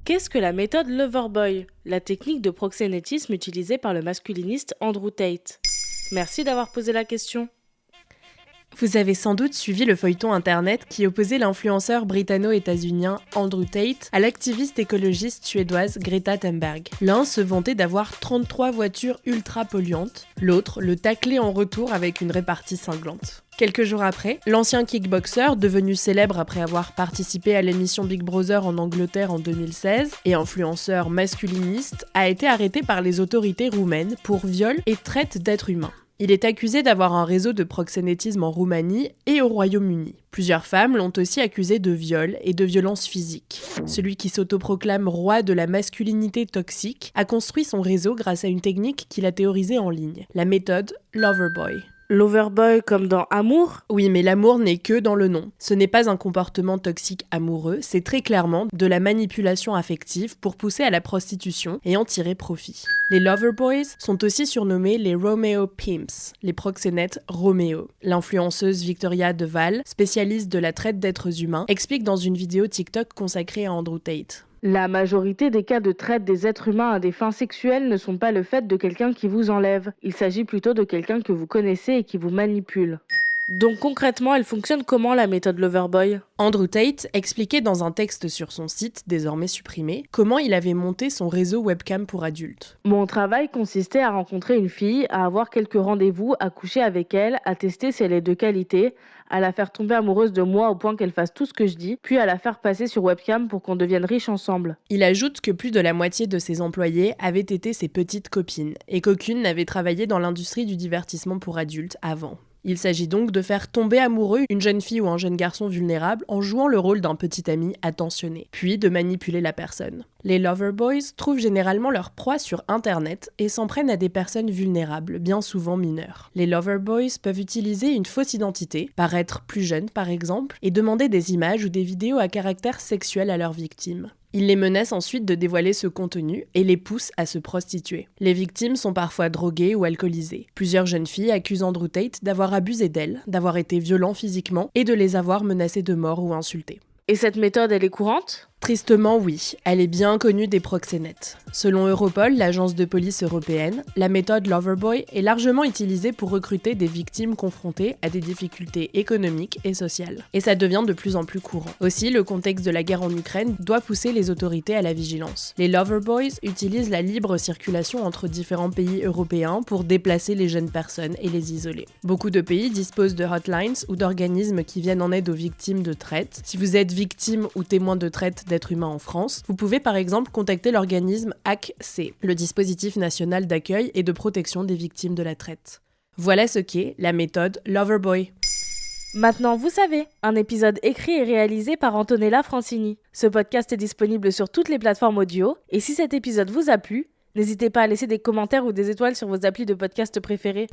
Qu'est-ce que la méthode Loverboy, la technique de proxénétisme utilisée par le masculiniste Andrew Tate? Merci d'avoir posé la question. Vous avez sans doute suivi le feuilleton internet qui opposait l'influenceur britanno-états-unien Andrew Tate à l'activiste écologiste suédoise Greta Thunberg. L'un se vantait d'avoir 33 voitures ultra polluantes, l'autre le taclait en retour avec une répartie cinglante. Quelques jours après, l'ancien kickboxer, devenu célèbre après avoir participé à l'émission Big Brother en Angleterre en 2016 et influenceur masculiniste, a été arrêté par les autorités roumaines pour viol et traite d'êtres humains. Il est accusé d'avoir un réseau de proxénétisme en Roumanie et au Royaume-Uni. Plusieurs femmes l'ont aussi accusé de viol et de violence physique. Celui qui s'autoproclame roi de la masculinité toxique a construit son réseau grâce à une technique qu'il a théorisée en ligne, la méthode Loverboy. Loverboy comme dans Amour? Oui, mais l'amour n'est que dans le nom. Ce n'est pas un comportement toxique amoureux, c'est très clairement de la manipulation affective pour pousser à la prostitution et en tirer profit. Les Loverboys sont aussi surnommés les Romeo Pimps, les proxénètes Roméo. L'influenceuse Victoria Deval, spécialiste de la traite d'êtres humains, explique dans une vidéo TikTok consacrée à Andrew Tate. La majorité des cas de traite des êtres humains à des fins sexuelles ne sont pas le fait de quelqu'un qui vous enlève. Il s'agit plutôt de quelqu'un que vous connaissez et qui vous manipule. Donc concrètement, elle fonctionne comment la méthode Loverboy? Andrew Tate expliquait dans un texte sur son site, désormais supprimé, comment il avait monté son réseau webcam pour adultes. Mon travail consistait à rencontrer une fille, à avoir quelques rendez-vous, à coucher avec elle, à tester si elle est de qualité, à la faire tomber amoureuse de moi au point qu'elle fasse tout ce que je dis, puis à la faire passer sur webcam pour qu'on devienne riches ensemble. Il ajoute que plus de la moitié de ses employés avaient été ses petites copines, et qu'aucune n'avait travaillé dans l'industrie du divertissement pour adultes avant. Il s'agit donc de faire tomber amoureux une jeune fille ou un jeune garçon vulnérable en jouant le rôle d'un petit ami attentionné, puis de manipuler la personne. Les Loverboys trouvent généralement leur proie sur Internet et s'en prennent à des personnes vulnérables, bien souvent mineures. Les Loverboys peuvent utiliser une fausse identité, paraître plus jeune par exemple, et demander des images ou des vidéos à caractère sexuel à leurs victimes. Ils les menacent ensuite de dévoiler ce contenu et les poussent à se prostituer. Les victimes sont parfois droguées ou alcoolisées. Plusieurs jeunes filles accusent Andrew Tate d'avoir abusé d'elles, d'avoir été violent physiquement et de les avoir menacées de mort ou insultées. Et cette méthode, elle est courante ? Tristement, oui. Elle est bien connue des proxénètes. Selon Europol, l'agence de police européenne, la méthode Loverboy est largement utilisée pour recruter des victimes confrontées à des difficultés économiques et sociales. Et ça devient de plus en plus courant. Aussi, le contexte de la guerre en Ukraine doit pousser les autorités à la vigilance. Les Loverboys utilisent la libre circulation entre différents pays européens pour déplacer les jeunes personnes et les isoler. Beaucoup de pays disposent de hotlines ou d'organismes qui viennent en aide aux victimes de traite. Si vous êtes victime ou témoin de traite d'êtres humains en France, vous pouvez par exemple contacter l'organisme AC, le dispositif national d'accueil et de protection des victimes de la traite. Voilà ce qu'est la méthode Loverboy. Maintenant, vous savez, un épisode écrit et réalisé par Antonella Francini. Ce podcast est disponible sur toutes les plateformes audio, et si cet épisode vous a plu, n'hésitez pas à laisser des commentaires ou des étoiles sur vos applis de podcast préférés.